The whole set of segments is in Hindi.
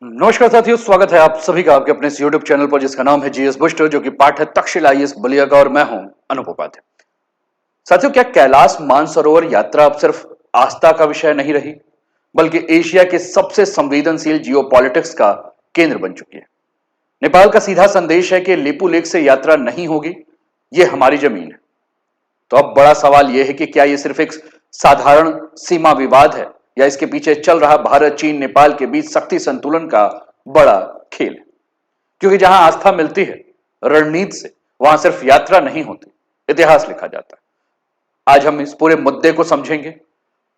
नमस्कार साथियों, स्वागत है आप सभी का आपके अपने इस YouTube चैनल पर जिसका नाम है जीएस बुस्टर, जो कि पाठ है तक्षशिला आईएएस बलिया का और मैं हूं अनूप उपाध्याय। साथियों, क्या कैलाश मानसरोवर यात्रा अब सिर्फ आस्था का विषय नहीं रही, बल्कि एशिया के सबसे संवेदनशील जियोपॉलिटिक्स का केंद्र बन चुकी है। नेपाल का सीधा संदेश है कि लिपु लेक से यात्रा नहीं होगी, ये हमारी जमीन है। तो अब बड़ा सवाल यह है कि क्या यह सिर्फ एक साधारण सीमा विवाद है या इसके पीछे चल रहा भारत चीन नेपाल के बीच शक्ति संतुलन का बड़ा खेल है। क्योंकि जहां आस्था मिलती है रणनीति से, वहां सिर्फ यात्रा नहीं होती, इतिहास लिखा जाता है। आज हम इस पूरे मुद्दे को समझेंगे,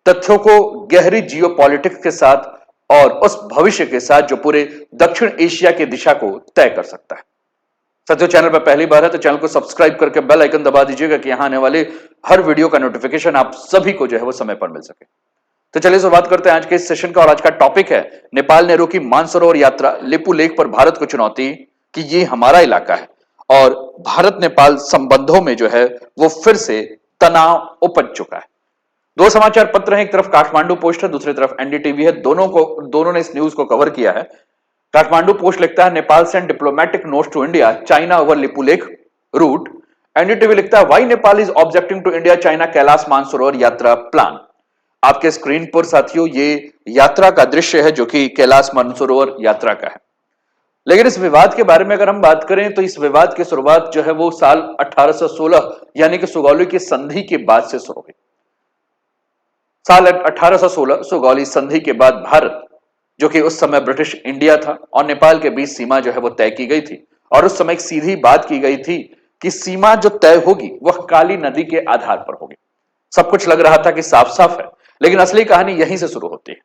तथ्यों को गहरी जियोपॉलिटिक्स के साथ और उस भविष्य के साथ जो पूरे दक्षिण एशिया की दिशा को तय कर सकता है। साथियों, चैनल पर पहली बार है तो चैनल को सब्सक्राइब करके बेल आइकन दबा दीजिएगा कि यहां आने वाले हर वीडियो का नोटिफिकेशन आप सभी को जो है वो समय पर मिल सके। तो चलिए शुरुआत करते हैं आज के इस सेशन का। और आज का टॉपिक है, नेपाल ने रोकी मानसरोवर यात्रा, लिपु लेक पर भारत को चुनौती कि ये हमारा इलाका है। और भारत नेपाल संबंधों में जो है वो फिर से तनाव उपज चुका है। दो समाचार पत्र हैं, एक तरफ काठमांडू पोस्ट है, दूसरी तरफ एनडीटीवी है। दोनों ने इस न्यूज को कवर किया है। काठमांडू पोस्ट लिखता है, Nepal send diplomatic notes to India, China over Lipulekh route. NDTV लिखता है, why Nepal is objecting to India China Kailash Mansarovar Yatra plan. आपके स्क्रीन पर साथियों ये यात्रा का दृश्य है जो कि कैलाश मानसरोवर यात्रा का है। लेकिन इस विवाद के बारे में अगर हम बात करें तो इस विवाद की शुरुआत जो है वो साल 1816 यानी कि सुगौली की संधि के बाद से शुरू हुई। साल 1816 सुगौली संधि के बाद भारत, जो कि उस समय ब्रिटिश इंडिया था, और नेपाल के बीच सीमा जो है वो तय की गई थी। और उस समय एक सीधी बात की गई थी कि सीमा जो तय होगी वह काली नदी के आधार पर होगी। सब कुछ लग रहा था कि साफ साफ है, लेकिन असली कहानी यहीं से शुरू होती है।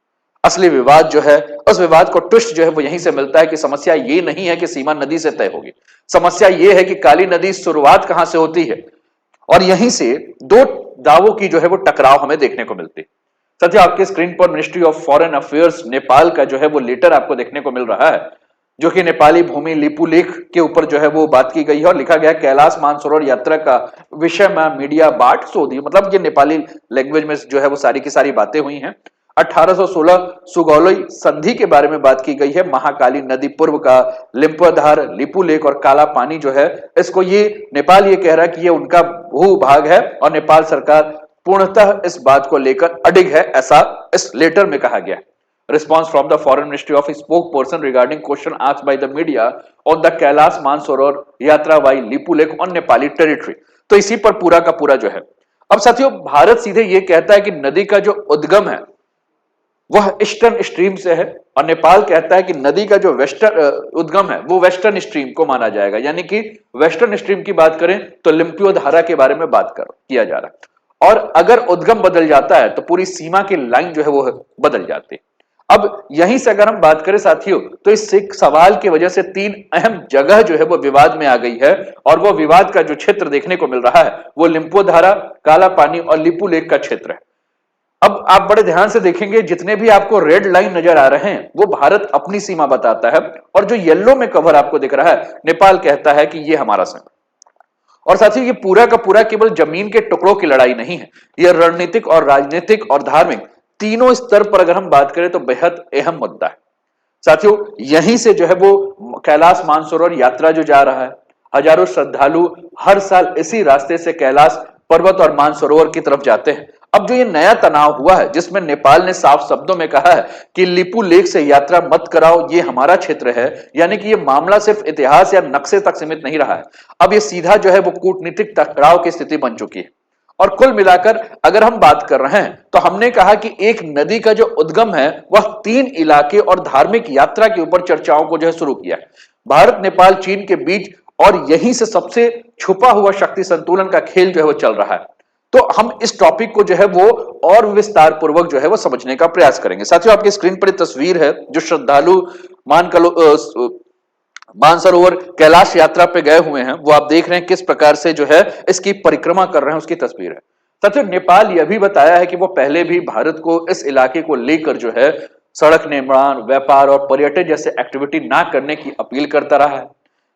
असली विवाद जो है, उस विवाद को ट्विस्ट जो है वो यहीं से मिलता है कि समस्या ये नहीं है कि सीमा नदी से तय होगी, समस्या ये है कि काली नदी शुरुआत कहां से होती है। और यहीं से दो दावों की जो है वो टकराव हमें देखने को मिलती है। साथियों, आपके स्क्रीन पर ministry of foreign affairs Nepal का जो है वो लेटर आपको देखने को मिल रहा है, जो कि नेपाली भूमि लिपु लेक के ऊपर जो है वो बात की गई है। और लिखा गया, कैलाश मानसरोवर यात्रा का विषय में मीडिया बाट सोधी, मतलब ये नेपाली लैंग्वेज में जो है वो सारी की सारी बातें हुई हैं। 1816 सुगौली संधि के बारे में बात की गई है। महाकाली नदी पूर्व का लिम्पधार, लिपु लेक और काला पानी जो है, इसको ये नेपाल ये कह रहा है कि ये उनका भूभाग है और नेपाल सरकार पूर्णतः इस बात को लेकर अडिग है, ऐसा इस लेटर में कहा गया है। Response from the Foreign Ministry of spokesperson regarding question asked by the media on the Kailash Mansarovar यात्रा by Lipu lake on Nepali territory. तो इसी पर पूरा का पूरा जो है। अब साथियों, भारत सीधे ये कहता है कि नदी का जो उद्गम है वह ईस्टर्न स्ट्रीम से है, और नेपाल कहता है कि नदी का जो वेस्टर्न उद्गम है वो वेस्टर्न स्ट्रीम को माना जाएगा। यानी कि वेस्टर्न स्ट्रीम की बात करें तो लिम्पियो धारा के बारे में बात किया जा रहा है। और अगर उद्गम बदल जाता है तो पूरी सीमा की लाइन जो है वो बदल जाती है। अब यहीं से अगर हम बात करें साथियों, तो इस सवाल की वजह से तीन अहम जगह जो है वो विवाद में आ गई है। और वो विवाद का जो क्षेत्र देखने को मिल रहा है वो लिम्पो धारा, काला पानी और लिपु लेक का क्षेत्र है। अब आप बड़े ध्यान से देखेंगे, जितने भी आपको रेड लाइन नजर आ रहे हैं वो भारत अपनी सीमा बताता है, और जो येलो में कवर आपको दिख रहा है नेपाल कहता है कि ये हमारा सीमा। और साथियों, ये पूरा का पूरा केवल जमीन के टुकड़ों की लड़ाई नहीं है, यह रणनीतिक और राजनीतिक और धार्मिक तीनों स्तर पर अगर हम बात करें तो बेहद अहम मुद्दा है। साथियों, यहीं से जो है वो कैलाश मानसरोवर यात्रा जो जा रहा है, हजारों श्रद्धालु हर साल इसी रास्ते से कैलाश पर्वत और मानसरोवर की तरफ जाते हैं। अब जो ये नया तनाव हुआ है, जिसमें नेपाल ने साफ शब्दों में कहा है कि लिपु लेक से यात्रा मत कराओ, ये हमारा क्षेत्र है, यानी कि ये मामला सिर्फ इतिहास या नक्शे तक सीमित नहीं रहा है, अब ये सीधा जो है वो कूटनीतिक टकराव की स्थिति बन चुकी है। और कुल मिलाकर अगर हम बात कर रहे हैं तो हमने कहा कि एक नदी का जो उद्गम है वह तीन इलाके और धार्मिक यात्रा के ऊपर चर्चाओं को जो है शुरू किया है, भारत नेपाल चीन के बीच। और यहीं से सबसे छुपा हुआ शक्ति संतुलन का खेल जो है वो चल रहा है। तो हम इस टॉपिक को जो है वो और विस्तार पूर्वक जो है वो समझने का प्रयास करेंगे। साथियों, आपकी स्क्रीन पर तस्वीर है, जो श्रद्धालु मानसरोवर कैलाश यात्रा पे गए हुए हैं वो आप देख रहे हैं किस प्रकार से जो है इसकी परिक्रमा कर रहे हैं, उसकी तस्वीर है। साथियों, नेपाल यह भी बताया है कि वो पहले भी भारत को इस इलाके को लेकर जो है सड़क निर्माण, व्यापार और पर्यटन जैसे एक्टिविटी ना करने की अपील करता रहा है।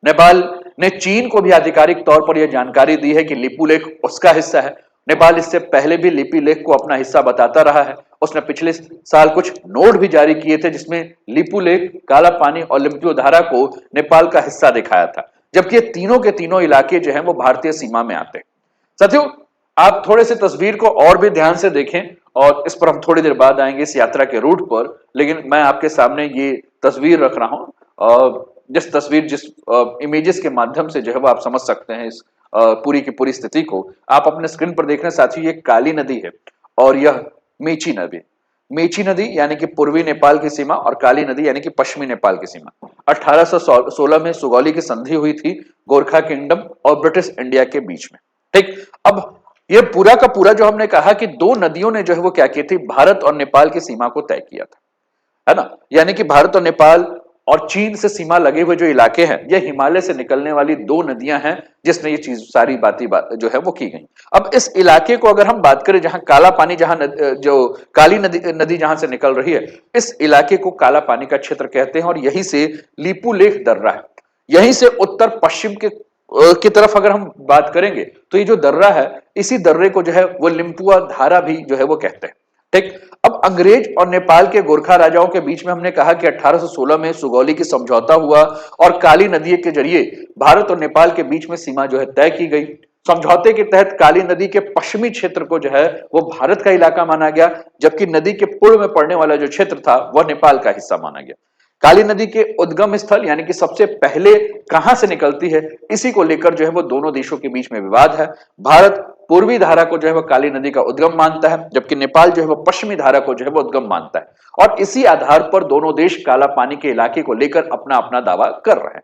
नेपाल ने चीन को भी आधिकारिक तौर पर यह जानकारी दी है कि लिपु लेक उसका हिस्सा है, नेपाल इससे पहले भी लिपि लेख को अपना हिस्सा बताता रहा है। उसने पिछले साल कुछ नोट भी जारी किए थे जिसमें लिपु लेख, काला पानी और लिम्पियो धारा को नेपाल का हिस्सा दिखाया था, जबकि ये तीनों के तीनों इलाके जो हैं वो भारतीय सीमा में आते हैं। साथियों, आप थोड़े से तस्वीर को और भी ध्यान से देखें और इस पर हम थोड़ी देर बाद आएंगे इस यात्रा के रूट पर, लेकिन मैं आपके सामने ये तस्वीर रख रहा हूं। जिस इमेजेस के माध्यम से जो है वो आप समझ सकते हैं इस पूरी की पूरी स्थिति को। आप अपने स्क्रीन पर देख रहे हैं साथियों, ये काली नदी है और यह मेची नदी। मेची नदी यानी कि पूर्वी नेपाल की सीमा और काली नदी यानी कि पश्चिमी नेपाल की सीमा। 1816 में सुगौली की संधि हुई थी गोरखा किंगडम और ब्रिटिश इंडिया के बीच में। ठीक, अब ये पूरा का पूरा जो हमने कहा कि दो नदियों ने जो है वो क्या की थी, भारत और नेपाल की सीमा को तय किया था, है ना। यानी कि भारत और नेपाल और चीन से सीमा लगे हुए जो इलाके हैं, ये हिमालय से निकलने वाली दो नदियां हैं जिसने ये चीज सारी जो है वो की गई। अब इस इलाके को अगर हम बात करें, जहां काला पानी, जो काली नदी जहां से निकल रही है, इस इलाके को काला पानी का क्षेत्र कहते हैं और यहीं से लिपु लेख दर्रा है। यहीं से उत्तर पश्चिम की तरफ अगर हम बात करेंगे तो ये जो दर्रा है, इसी दर्रे को जो है वो लिम्पुआ धारा भी जो है वो कहते हैं। ठीक, अब अंग्रेज और नेपाल के गोरखा राजाओं के बीच में हमने कहा कि 1816 में सुगौली की समझौता हुआ और काली नदी के जरिए भारत और नेपाल के बीच में सीमा जो है तय की गई। समझौते के तहत काली नदी के पश्चिमी क्षेत्र को जो है वो भारत का इलाका माना गया, जबकि नदी के पूर्व में पड़ने वाला जो क्षेत्र था वह नेपाल का हिस्सा माना गया। काली नदी के उद्गम स्थल यानी कि सबसे पहले कहां से निकलती है, इसी को लेकर जो है वो दोनों देशों के बीच में विवाद है। भारत पूर्वी धारा को जो है वो काली नदी का उद्गम मानता है, जबकि नेपाल जो है वो पश्चिमी धारा को जो है वो उद्गम मानता है, और इसी आधार पर दोनों देश काला पानी के इलाके को लेकर अपना अपना दावा कर रहे हैं।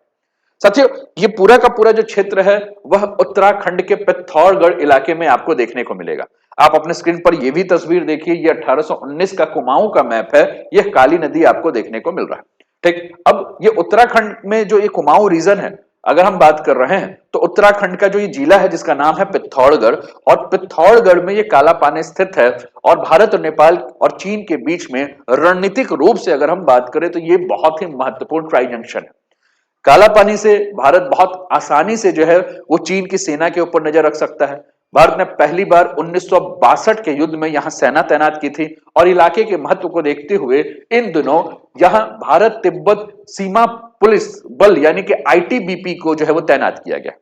साथियों, ये पूरा का पूरा जो क्षेत्र है वह उत्तराखंड के पिथौरागढ़ इलाके में आपको देखने को मिलेगा। आप अपने स्क्रीन पर यह भी तस्वीर देखिए, ये 1819 का कुमाऊं का मैप है, यह काली नदी आपको देखने को मिल रहा है। ठीक, अब ये उत्तराखंड में जो ये कुमाऊं रीजन है अगर हम बात कर रहे हैं, तो उत्तराखंड का जो ये जिला है जिसका नाम है पिथौरागढ़, और पिथौरागढ़ में ये काला पानी स्थित है और भारत और नेपाल और चीन के बीच में रणनीतिक रूप से अगर हम बात करें तो ये बहुत ही महत्वपूर्ण ट्राई जंक्शन है। काला पानी से भारत बहुत आसानी से जो है वो चीन की सेना के ऊपर नजर रख सकता है। भारत ने पहली बार 1962 के युद्ध में यहां सेना तैनात की थी और इलाके के महत्व को देखते हुए इन दिनों यहां भारत तिब्बत सीमा पुलिस बल यानी कि आईटीबीपी को जो है वो तैनात किया गया।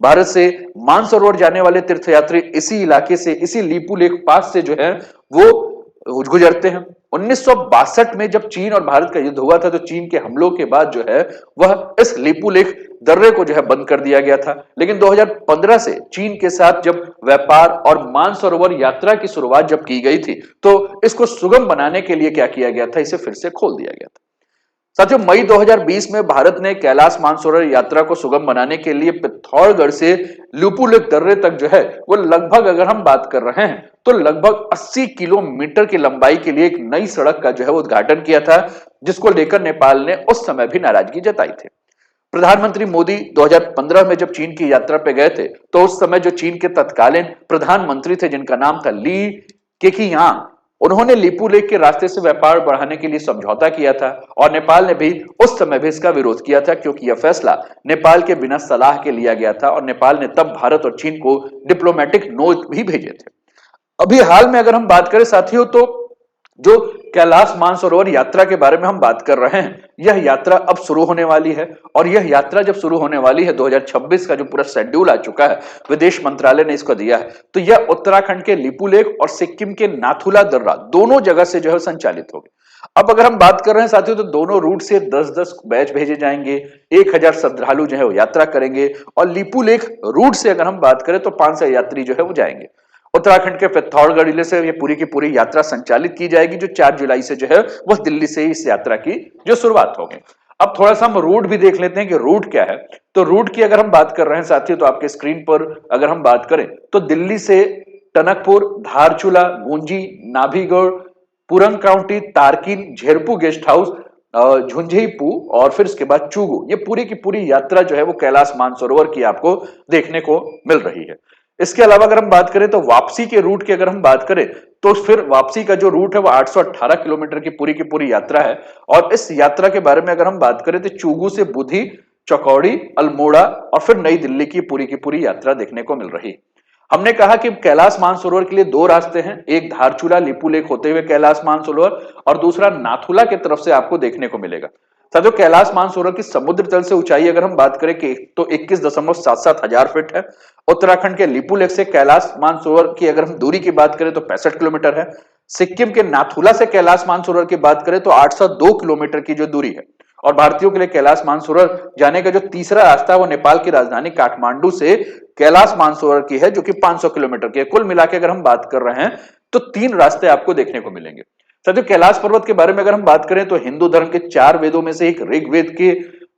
भारत से मानसरोवर जाने वाले तीर्थयात्री इसी इलाके से, इसी लिपु लेख पास से जो है वो गुजरते हैं। 1962 में जब चीन और भारत का युद्ध हुआ था तो चीन के हमलों के बाद जो है वह इस लिपु लेख दर्रे को जो है बंद कर दिया गया था, लेकिन 2015 से चीन के साथ जब व्यापार और मानसरोवर यात्रा की शुरुआत जब की गई थी तो इसको सुगम बनाने के लिए क्या किया गया था, इसे फिर से खोल दिया गया था। साथियों, मई 2020 में भारत ने कैलाश मानसरोवर यात्रा को सुगम बनाने के लिए पिथौरागढ़ से लिपुलेख दर्रे तक जो है वो लगभग, अगर हम बात कर रहे हैं तो लगभग 80 किलोमीटर की लंबाई के लिए एक नई सड़क का जो है उद्घाटन किया था, जिसको लेकर नेपाल ने उस समय भी नाराजगी जताई थी। प्रधानमंत्री मोदी 2015 में जब चीन की यात्रा पे गए थे तो उस समय जो चीन के तत्कालीन प्रधानमंत्री थे जिनका नाम था ली केकियांग, उन्होंने लिपु लेख के रास्ते से व्यापार बढ़ाने के लिए समझौता किया था और नेपाल ने भी उस समय भी इसका विरोध किया था, क्योंकि यह फैसला नेपाल के बिना सलाह के लिया गया था और नेपाल ने तब भारत और चीन को डिप्लोमेटिक नोट भी भेजे थे। अभी हाल में अगर हम बात करें साथियों, तो जो कैलाश मानसरोवर यात्रा के बारे में हम बात कर रहे हैं, यह यात्रा अब शुरू होने वाली है और यह यात्रा जब शुरू होने वाली है, 2026 का जो पूरा शेड्यूल आ चुका है, विदेश मंत्रालय ने इसको दिया है, तो यह उत्तराखंड के लिपुलेख और सिक्किम के नाथुला दर्रा दोनों जगह से जो है संचालित होगी। अब अगर हम बात कर रहे हैं साथियों, तो दोनों रूट से 10-10 बैच भेजे जाएंगे, 1000 श्रद्धालु जो है वो यात्रा करेंगे और लिपुलेख रूट से अगर हम बात करें तो 500 यात्री जो है वो जाएंगे। उत्तराखंड के पिथौरागढ़ जिले से ये पूरी की पूरी यात्रा संचालित की जाएगी, जो 4 जुलाई से जो है वह दिल्ली से इस यात्रा की जो शुरुआत होगी। अब थोड़ा सा हम रूट भी देख लेते हैं कि रूट क्या है। तो रूट की अगर हम बात कर रहे हैं साथियों, तो आपके स्क्रीन पर अगर हम बात करें तो दिल्ली से टनकपुर, धारचूला, गुंजी, नाभीगढ़, पुरंग काउंटी, तारकिन, झेरपू गेस्ट हाउस, झुंझुनू और फिर उसके बाद चूगू, ये पूरी की पूरी यात्रा जो है वो कैलाश मानसरोवर की आपको देखने को मिल रही है। इसके अलावा अगर हम बात करें तो वापसी के रूट की अगर हम बात करें तो फिर वापसी का जो रूट है वो 818 किलोमीटर की पूरी यात्रा है और इस यात्रा के बारे में अगर हम बात करें तो चूगू से बुधी, चकौड़ी, अल्मोड़ा और फिर नई दिल्ली की पूरी यात्रा देखने को मिल रही है। हमने कहा कि कैलाश मानसरोवर के लिए दो रास्ते हैं, एक धारचूला लिपुलेख होते हुए कैलाश मानसरोवर और दूसरा नाथुला की तरफ से आपको देखने को मिलेगा। साथियों, कैलाश मानसरोवर की समुद्र तल से ऊंचाई अगर हम बात करें कि तो 21.77 हजार फीट है। उत्तराखंड के लिपुलेख से कैलाश मानसरोवर की अगर हम दूरी की बात करें तो 65 किलोमीटर है। सिक्किम के नाथुला से कैलाश मानसरोवर की बात करें तो 802 किलोमीटर की जो दूरी है। और भारतीयों के लिए कैलाश मानसरोवर जाने का जो तीसरा रास्ता है वो नेपाल की राजधानी काठमांडू से कैलाश मानसरोवर की है, जो कि 500 किलोमीटर की है। कुल मिलाकर अगर हम बात कर रहे हैं तो तीन रास्ते आपको देखने को मिलेंगे। साथियों, कैलाश पर्वत के बारे में अगर हम बात करें तो हिंदू धर्म के 4 वेदों में से एक ऋग्वेद के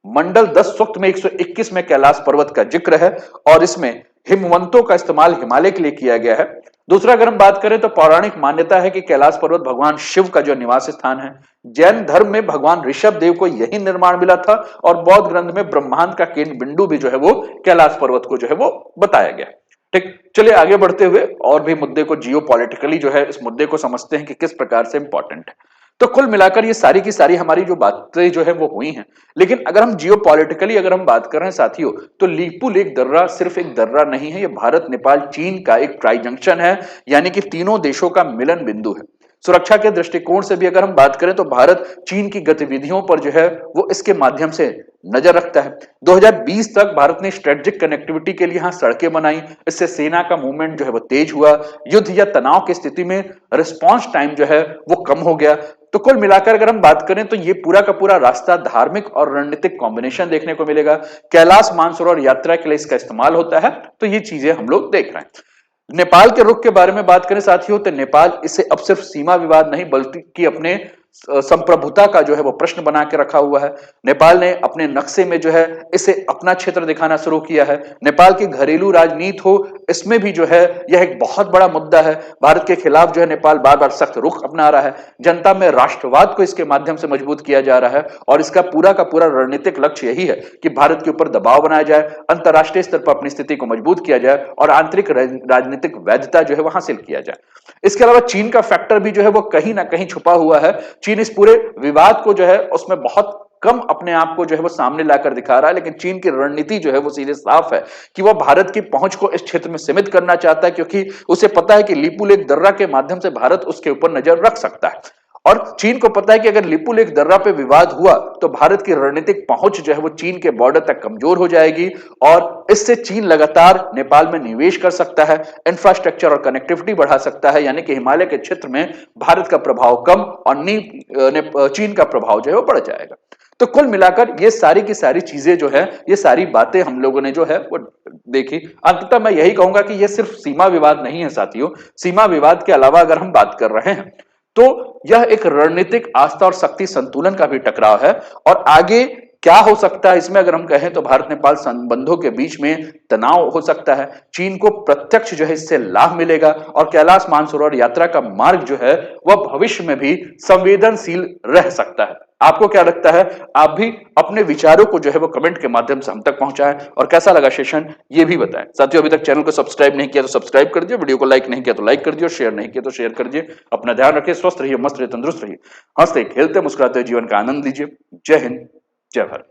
मंडल 10 सूक्त में 121 में कैलाश पर्वत का जिक्र है और इसमें हिमवंतों का इस्तेमाल हिमालय के लिए किया गया है। दूसरा अगर हम बात करें तो पौराणिक मान्यता है कि कैलाश पर्वत भगवान शिव का जो निवास स्थान है। जैन धर्म में भगवान ऋषभ देव को यही निर्माण मिला था और बौद्ध ग्रंथ में ब्रह्मांड का केंद्र बिंदु भी जो है वो कैलाश पर्वत को जो है वो बताया गया। ठीक, चलिए आगे बढ़ते हुए और भी मुद्दे को जियो पॉलिटिकली जो है इस मुद्दे को समझते हैं कि किस प्रकार से इंपॉर्टेंट है। तो कुल मिलाकर ये सारी की सारी हमारी जो बातें जो है वो हुई हैं, लेकिन अगर हम जियो पॉलिटिकली अगर हम बात कर रहे हैं साथियों, तो लिपुलेख दर्रा सिर्फ एक दर्रा नहीं है, ये भारत नेपाल चीन का एक ट्राई जंक्शन है, यानी कि तीनों देशों का मिलन बिंदु है। सुरक्षा के दृष्टिकोण से भी अगर हम बात करें तो भारत चीन की गतिविधियों पर जो है वो इसके माध्यम से नजर रखता है। 2020 तक भारत ने स्ट्रेटेजिक कनेक्टिविटी के लिए यहां सड़कें बनाई, इससे सेना का मूवमेंट जो है वो तेज हुआ, युद्ध या तनाव की स्थिति में रिस्पॉन्स टाइम जो है वो कम हो गया। तो कुल मिलाकर अगर हम बात करें तो ये पूरा का पूरा रास्ता धार्मिक और रणनीतिक कॉम्बिनेशन देखने को मिलेगा। कैलाश मानसरोवर यात्रा के लिए इसका इस्तेमाल होता है, तो ये चीजें हम लोग देख रहे हैं। नेपाल के रुख के बारे में बात करें साथियों, तो नेपाल इसे अब सिर्फ सीमा विवाद नहीं बल्कि अपने संप्रभुता का जो है वो प्रश्न बना के रखा हुआ है। नेपाल ने अपने नक्शे में जो है इसे अपना क्षेत्र दिखाना शुरू किया है। नेपाल की घरेलू राजनीति हो, इसमें भी जो है यह एक बहुत बड़ा मुद्दा है। भारत के खिलाफ जो है नेपाल बार बार सख्त रुख अपना रहा है। जनता में राष्ट्रवाद को इसके माध्यम से मजबूत किया जा रहा है और इसका पूरा का पूरा रणनीतिक लक्ष्य यही है कि भारत के ऊपर दबाव बनाया जाए, अंतर्राष्ट्रीय स्तर पर अपनी स्थिति को मजबूत किया जाए और आंतरिक राजनीतिक वैधता जो है वो हासिल किया जाए। इसके अलावा चीन का फैक्टर भी जो है वो कहीं ना कहीं छुपा हुआ है। चीन इस पूरे विवाद को जो है उसमें बहुत कम अपने आप को जो है वो सामने लाकर दिखा रहा है, लेकिन चीन की रणनीति जो है वो सीधे साफ है कि वह भारत की पहुंच को इस क्षेत्र में सीमित करना चाहता है, क्योंकि उसे पता है कि लिपुलेख दर्रा के माध्यम से भारत उसके ऊपर नजर रख सकता है। और चीन को पता है कि अगर लिपुलेख दर्रा पे विवाद हुआ तो भारत की रणनीतिक पहुंच जो है वो चीन के बॉर्डर तक कमजोर हो जाएगी और इससे चीन लगातार नेपाल में निवेश कर सकता है, इंफ्रास्ट्रक्चर और कनेक्टिविटी बढ़ा सकता है, यानी कि हिमालय के क्षेत्र में भारत का प्रभाव कम और चीन का प्रभाव जो है वो बढ़ जाएगा। तो कुल मिलाकर ये सारी की सारी चीजें जो है, ये सारी बातें हम लोगों ने जो है वो देखी। अंततः मैं यही कहूंगा कि ये सिर्फ सीमा विवाद नहीं है साथियों। सीमा विवाद के अलावा अगर हम बात कर रहे हैं तो यह एक रणनीतिक आस्था और शक्ति संतुलन का भी टकराव है। और आगे क्या हो सकता है इसमें अगर हम कहें तो भारत नेपाल संबंधों के बीच में तनाव हो सकता है। चीन को प्रत्यक्ष जो है इससे लाभ मिलेगा और कैलाश मानसरोवर यात्रा का मार्ग जो है वह भविष्य में भी संवेदनशील रह सकता है। आपको क्या लगता है? आप भी अपने विचारों को जो है वो कमेंट के माध्यम से हम तक पहुंचाएं और कैसा लगा सेशन ये भी बताएं। साथियों, अभी तक चैनल को सब्सक्राइब नहीं किया तो सब्सक्राइब कर दिए, वीडियो को लाइक नहीं किया तो लाइक कर दिए और शेयर नहीं किया तो शेयर कर दिए। अपना ध्यान रखिए, स्वस्थ रहिए, मस्त रहिए, तंदुरुस्त रहिए, हंसते खेलते मुस्कुराते जीवन का आनंद लीजिए। जय हिंद, जय भारत।